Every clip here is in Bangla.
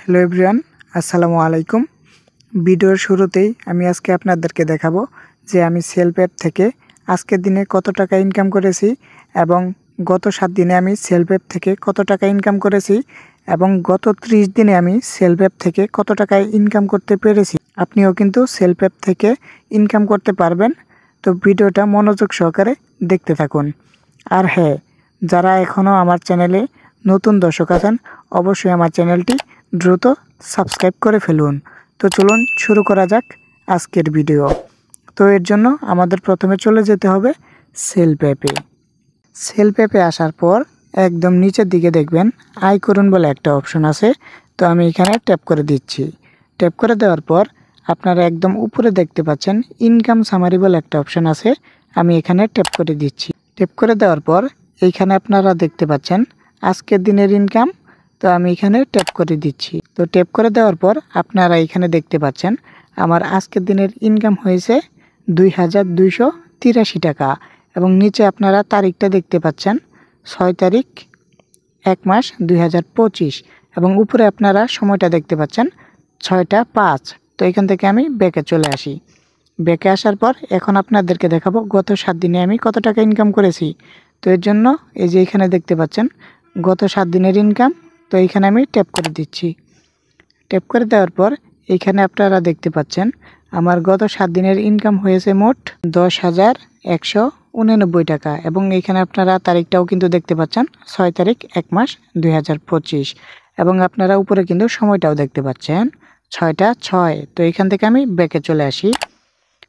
হ্যালো এভরিওয়ান, আসসালামু আলাইকুম। ভিডিওর শুরুতেই আমি আজকে আপনাদেরকে দেখাবো যে আমি সেলফ অ্যাপ থেকে আজকের দিনে কত টাকা ইনকাম করেছি এবং গত 7 দিনে আমি সেলফ অ্যাপ থেকে কত টাকা ইনকাম করেছি এবং গত 30 দিনে আমি সেলফ অ্যাপ থেকে কত টাকা ইনকাম করতে পেরেছি। আপনিও কিন্তু সেলফ অ্যাপ থেকে ইনকাম করতে পারবেন। তো ভিডিওটা মনোযোগ সহকারে দেখতে থাকুন। আর হ্যাঁ, যারা এখনও আমার চ্যানেলে নতুন দর্শক আছেন অবশ্যই আমার চ্যানেলটি দ্রুত সাবস্ক্রাইব করে ফেলুন। তো চলুন শুরু করা যাক আজকের ভিডিও। তো এর জন্য আমাদের প্রথমে চলে যেতে হবে সেলফ অ্যাপে। সেলফ অ্যাপে আসার পর একদম নিচের দিকে দেখবেন আয় করুন বলে একটা অপশন আছে। তো আমি এখানে ট্যাপ করে দিচ্ছি। ট্যাপ করে দেওয়ার পর আপনারা একদম উপরে দেখতে পাচ্ছেন ইনকাম সামারি বলে একটা অপশন আছে। আমি এখানে ট্যাপ করে দিচ্ছি। ট্যাপ করে দেওয়ার পর এইখানে আপনারা দেখতে পাচ্ছেন আজকের দিনের ইনকাম। তো আমি এখানে ট্যাপ করে দিচ্ছি। তো ট্যাপ করে দেওয়ার পর আপনারা এখানে দেখতে পাচ্ছেন আমার আজকের দিনের ইনকাম হয়েছে 2283 টাকা এবং নিচে আপনারা তারিখটা দেখতে পাচ্ছেন 6 তারিখ 1 মাস 2025 এবং উপরে আপনারা সময়টা দেখতে পাচ্ছেন 6টা 5। তো এখান থেকে আমি ব্যাকে চলে আসি। ব্যাকে আসার পর এখন আপনাদেরকে দেখাবো গত 7 দিনে আমি কত টাকা ইনকাম করেছি। তো এর জন্য এই যে এখানে দেখতে পাচ্ছেন গত 7 দিনের ইনকাম। তো এইখানে আমি ট্যাপ করে দিচ্ছি। ট্যাপ করে দেওয়ার পর এইখানে আপনারা দেখতে পাচ্ছেন আমার গত 7 দিনের ইনকাম হয়েছে মোট 10,189 টাকা এবং এইখানে আপনারা তারিখটাও কিন্তু দেখতে পাচ্ছেন 6 তারিখ 1 মাস 2025 এবং আপনারা উপরে কিন্তু সময়টাও দেখতে পাচ্ছেন 6টা 6। তো এখান থেকে আমি ব্যাকে চলে আসি।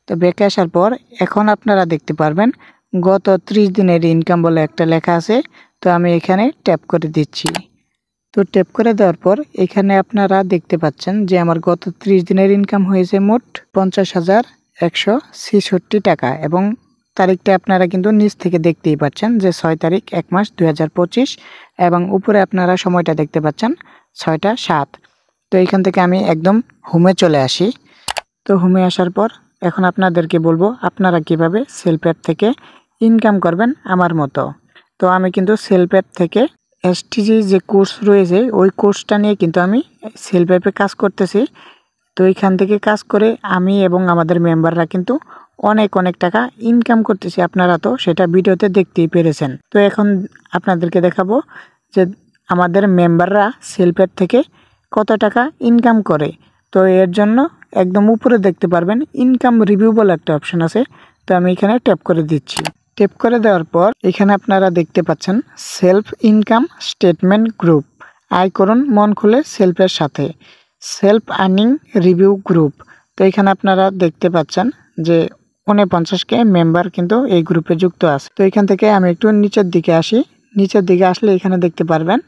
তো ব্যাকে আসার পর এখন আপনারা দেখতে পারবেন গত 30 দিনের ইনকাম বলে একটা লেখা আছে। তো আমি এখানে ট্যাপ করে দিচ্ছি। তো ট্যাপ করে দেওয়ার পর এখানে আপনারা দেখতে পাচ্ছেন যে আমার গত 30 দিনের ইনকাম হয়েছে মোট 50,166 টাকা এবং তারিখটা আপনারা কিন্তু নিচ থেকে দেখতেই পাচ্ছেন যে 6 তারিখ 1 মাস 2025 এবং উপরে আপনারা সময়টা দেখতে পাচ্ছেন 6টা 7। তো এইখান থেকে আমি একদম হোমে চলে আসি। তো হোমে আসার পর এখন আপনাদেরকে বলবো আপনারা কিভাবে সেলফ অ্যাপ থেকে ইনকাম করবেন আমার মতো। তো আমি কিন্তু সেলফ অ্যাপ থেকে এসটিজি যে কোর্স রয়েছে ওই কোর্সটা নিয়ে কিন্তু আমি সেলফ অ্যাপে কাজ করতেছি। তো এইখান থেকে কাজ করে আমি এবং আমাদের মেম্বাররা কিন্তু অনেক টাকা ইনকাম করতেছি। আপনারা তো সেটা ভিডিওতে দেখতেই পেরেছেন। তো এখন আপনাদেরকে দেখাবো যে আমাদের মেম্বাররা সেলফ অ্যাপ থেকে কত টাকা ইনকাম করে। তো এর জন্য একদম উপরে দেখতে পারবেন ইনকাম রিভিউ বলে একটা অপশন আছে। তো আমি এখানে ট্যাপ করে দিচ্ছি। ট্যাপ করে দেওয়ার পর এখানে আপনারা দেখতে পাচ্ছেন সেলফ ইনকাম স্টেটমেন্ট গ্রুপ, আয় করুন মন খুলে সেলফের সাথে, সেলফ আর্নিং রিভিউ গ্রুপ। তো এখানে আপনারা দেখতে পাচ্ছেন যে 49কে মেম্বার কিন্তু এই গ্রুপে যুক্ত আছে। তো এখান থেকে আমি একটু নিচের দিকে আসি। নিচের দিকে আসলে এখানে দেখতে পারবেন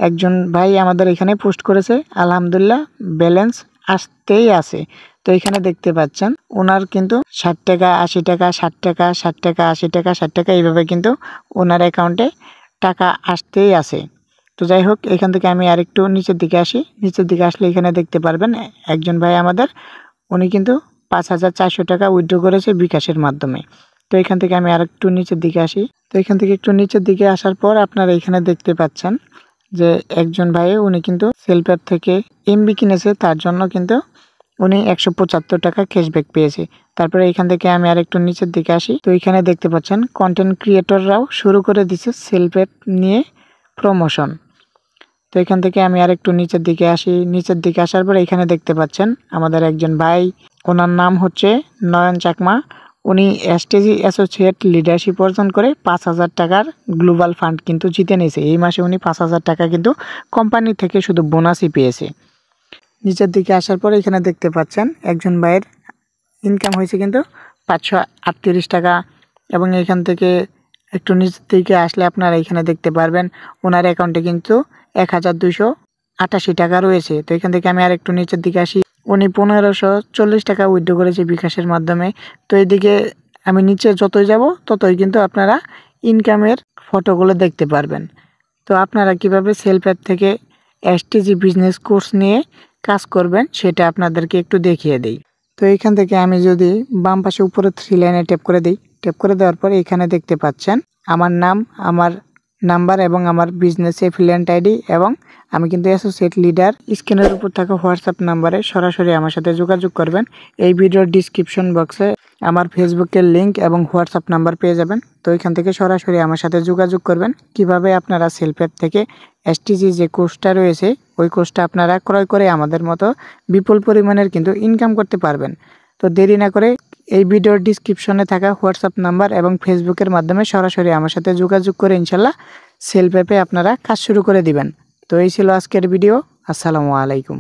একজন ভাই আমাদের এখানে পোস্ট করেছে আলহামদুলিল্লাহ ব্যালেন্স আসতেই আছে। তো এখানে দেখতে পাচ্ছেন ওনার কিন্তু 60 টাকা 80 টাকা 60 টাকা 60 টাকা 80 টাকা 60 টাকা এইভাবে কিন্তু ওনার অ্যাকাউন্টে টাকা আসতেই আছে। তো যাই হোক, এখান থেকে আমি আরেকটু নিচের দিকে আসি। নিচের দিকে আসলে এখানে দেখতে পারবেন একজন ভাই আমাদের উনি কিন্তু 5,400 টাকা উইথড্র করেছে বিকাশের মাধ্যমে। তো এখান থেকে আমি আরেকটু নিচের দিকে আসি। তো এখান থেকে একটু নিচের দিকে আসার পর আপনারা এখানে দেখতে পাচ্ছেন যে একজন ভাই উনি কিন্তু সেলফ অ্যাপ থেকে এমবি কিনেছে, তার জন্য কিন্তু উনি 175 টাকা ক্যাশব্যাক পেয়েছে। তারপরে এখান থেকে আমি আরেকটু নিচের দিকে আসি। তো এখানে দেখতে পাচ্ছেন কন্টেন্ট ক্রিয়েটররাও শুরু করে দিচ্ছে সেলফ অ্যাপ নিয়ে প্রমোশন। তো এখান থেকে আমি আরেকটু নিচের দিকে আসি। নিচের দিকে আসার পর এখানে দেখতে পাচ্ছেন আমাদের একজন ভাই, ওনার নাম হচ্ছে নয়ন চাকমা। উনি এসটিজি অ্যাসোসিয়েট লিডারশিপ অর্জন করে 5,000 টাকার গ্লোবাল ফান্ড কিন্তু জিতে নিয়েছে। এই মাসে উনি 5,000 টাকা কিন্তু কোম্পানি থেকে শুধু বোনাসই পেয়েছে। নিচের দিকে আসার পর এখানে দেখতে পাচ্ছেন একজন ভাইয়ের ইনকাম হয়েছে কিন্তু 538 টাকা এবং এখান থেকে একটু নিচের দিকে আসলে আপনারা এখানে দেখতে পারবেন ওনার অ্যাকাউন্টে কিন্তু 1,288 টাকা রয়েছে। তো এখান থেকে আমি আর একটু নিচের দিকে আসি। উনি 1,540 টাকা উইথড্র করেছে বিকাশের মাধ্যমে। তো এইদিকে আমি নিচে যতই যাব ততই কিন্তু আপনারা ইনকামের ফটোগুলো দেখতে পারবেন। তো আপনারা কিভাবে সেলফ অ্যাপ থেকে এসটিজি বিজনেস কোর্স নিয়ে কাজ করবেন সেটা আপনাদেরকে একটু দেখিয়ে দেই। তো এইখান থেকে আমি যদি বাম পাশে উপরে 3 লাইনে ট্যাপ করে দিই, ট্যাপ করে দেওয়ার পর এখানে দেখতে পাচ্ছেন আমার নাম, আমার নাম্বার এবং আমার বিজনেস এফিলিয়েন্ট আইডি এবং আমি কিন্তু অ্যাসোসিয়েট লিডার। স্ক্রিনের উপর থাকা হোয়াটসঅ্যাপ নাম্বারে সরাসরি আমার সাথে যোগাযোগ করবেন। এই ভিডিওর ডিসক্রিপশন বক্সে আমার ফেসবুকের লিঙ্ক এবং হোয়াটসঅ্যাপ নাম্বার পেয়ে যাবেন। তো এখান থেকে সরাসরি আমার সাথে যোগাযোগ করবেন। কিভাবে আপনারা সেলফ হেল্প থেকে এসটিজি যে কোর্সটা রয়েছে ওই কোর্সটা আপনারা ক্রয় করে আমাদের মতো বিপুল পরিমাণের কিন্তু ইনকাম করতে পারবেন। তো দেরি না করে এই ভিডিওর ডিসক্রিপশনে থাকা হোয়াটসঅ্যাপ নাম্বার এবং ফেসবুকের মাধ্যমে সরাসরি আমার সাথে যোগাযোগ করে ইনশাল্লাহ সেলফ হেল্পে আপনারা কাজ শুরু করে দিবেন। তো এই ছিল আজকের ভিডিও। আসসালামু আলাইকুম।